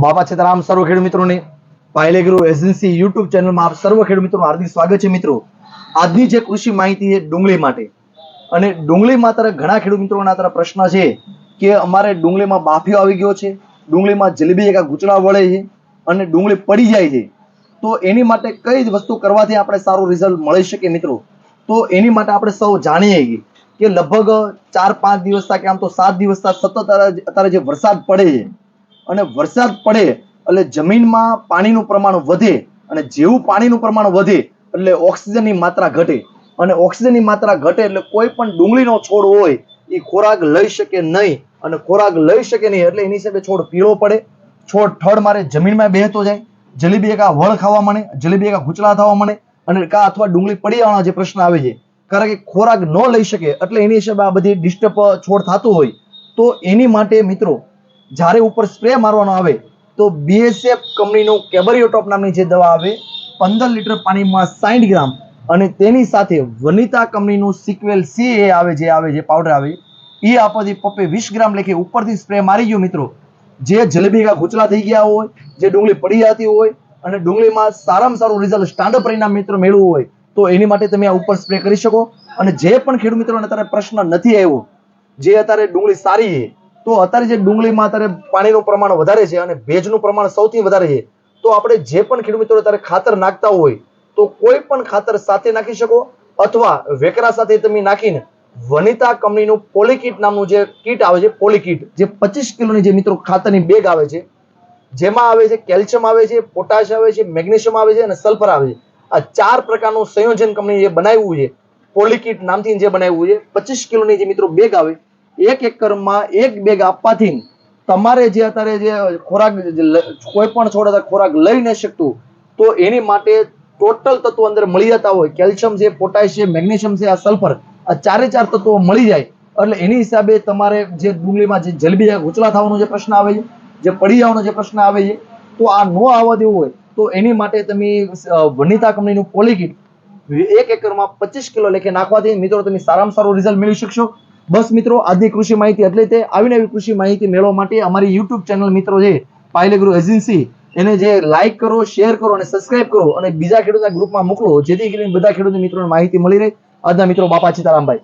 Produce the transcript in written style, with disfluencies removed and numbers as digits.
બાબા સીતારામ સર્વ ખેડૂત મિત્રોને પાયલેગ્રો એજન્સી યુટ્યુબ ચેનલમાં આપ સર્વ ખેડૂત મિત્રોનું હાર્દિક સ્વાગત છે. મિત્રો, આજની જે કૃષિ માહિતી છે ડુંગળી માટે, અને ડુંગળીમાં અત્યારે ઘણા ખેડૂત મિત્રોના અત્યારે પ્રશ્ન છે કે અમારે ડુંગળીમાં બાફિયો આવી ગયો છે, ડુંગળીમાં જલેબી એકા ગુચડા વળે છે અને ડુંગળી પડી જાય છે. તો એની માટે કઈ વસ્તુ કરવાથી આપણે સારું રિઝલ્ટ મળી શકે મિત્રો? તો એની માટે આપણે સૌ જાણીએ કે લગભગ 4-5 દિવસ કે આમ તો 7 દિવસ સતત અત્યારે જે વરસાદ પડે છે, અને વરસાદ પડે એટલે જમીનમાં પાણીનું પ્રમાણ વધે, અને જેવું પાણીનું પ્રમાણ વધે એટલે ઓક્સિજનની માત્રા ઘટે, અને ઓક્સિજનની માત્રા ઘટે એટલે કોઈ પણ ડુંગળીનો છોડ હોય એ ખોરાક લઈ શકે નહીં, અને ખોરાક લઈ શકે નહીં એટલે એની સાથે છોડ પીળો પડે, છોડ ઠળ મારે જમીનમાં બેહતો જાય, જલેબી એકા વળ ખાવા મળે, જલેબી એકા ગુચડા થવા મળે, અને કા અથવા ડુંગળી પડી જવાના જે પ્રશ્ન આવે છે, કારણ કે ખોરાક ન લઈ શકે એટલે એની હિસાબે આ બધી ડિસ્ટર્બ છોડ થતું હોય. તો એની માટે મિત્રો જ્યારે ઉપર સ્પ્રે મારવાનો આવે તો BSF કંપનીનું કેબરિયોટોપ નામની જે દવા આવે 15 લીટર પાણીમાં 60 ગ્રામ, અને તેની સાથે વનિતા કંપનીનું સિક્વેલ C આવે જે પાવડર આવે એ આપવાથી પપ્પે 20 ગ્રામ લેખે ઉપરથી સ્પ્રે મારી ગયો મિત્રો, જે જલેબી કા ગુચલા થઈ ગયા હોય, જે ડુંગળી પડી જતી હોય અને ડુંગળીમાં સારામાં સારું રિઝલ્ટ સ્ટાન્ડર્ડ પરિણામ મિત્રો મેળવવું હોય તો એની માટે તમે આ ઉપર સ્પ્રે કરી શકો. અને જે પણ ખેડૂત મિત્રોને અત્યારે પ્રશ્ન નથી આવ્યો, જે અત્યારે ડુંગળી સારી છે, તો અત્યારે જે ડુંગળીમાં અત્યારે પાણીનું પ્રમાણ વધારે છે અને ભેજનું પ્રમાણ સૌથી વધારે છે, તો આપણે જે પણ ખેડૂત મિત્રો અત્યારે ખાતર નાખતા હોય તો કોઈ પણ ખાતર સાથે નાખી શકો, અથવા વેકરા સાથે તમે નાખીને વનિતા કંપનીનું પોલીકીટ નામનું જે કીટ આવે છે, પોલીકીટ જે 25 કિલોની જે મિત્રો ખાતરની બેગ આવે છે, જેમાં આવે છે કેલ્શિયમ આવે છે, પોટાશ આવે છે, મેગ્નેશિયમ આવે છે અને સલ્ફર આવે છે. આ 4 પ્રકારનું સંયોજન કંપનીએ બનાવ્યું છે, પોલીકીટ નામથી જે બનાવ્યું છે. 25 કિલોની જે મિત્રો બેગ આવે, 1 એકરમાં 1 બેગ આપવાથી તમારે જે અત્યારે જે ખોરાક કોઈ પણ છોડ ખોરાક લઈ ન શકતું, તો એની માટે ટોટલ તત્વો અંદર મળી જતા હોય, કેલ્શિયમ છે, પોટાશ છે, મેગ્નેશિયમ છે, આ સલ્ફર, આ 4 તત્વો મળી જાય એટલે એની હિસાબે તમારે જે ડુંગળીમાં જે જલેબી ગુચલા થવાનો જે પ્રશ્ન આવે છે, જે પડી જવાનો જે પ્રશ્ન આવે છે, તો આ ન આવવા દેવું હોય તો એની માટે તમે વનિતા કંપનીનું પોલીકીટ 1 એકરમાં 25 કિલો લેખે નાખવાથી મિત્રો તમે સારામાં સારું રિઝલ્ટ મેળવી શકશો. બસ મિત્રો, આજની કૃષિ માહિતી એટલે તે આવીને આવી કૃષિ માહિતી મેળવવા માટે અમારી યુટ્યુબ ચેનલ મિત્રો છે પાયલેગ્રો એજન્સી, એને જે લાઈક કરો, શેર કરો અને સબસ્ક્રાઇબ કરો, અને બીજા ખેડૂતના ગ્રુપમાં મોકલો, જેથી કરીને બધા ખેડૂત મિત્રોને માહિતી મળી રહે. આજના મિત્રો બાપા સીતારામભાઈ.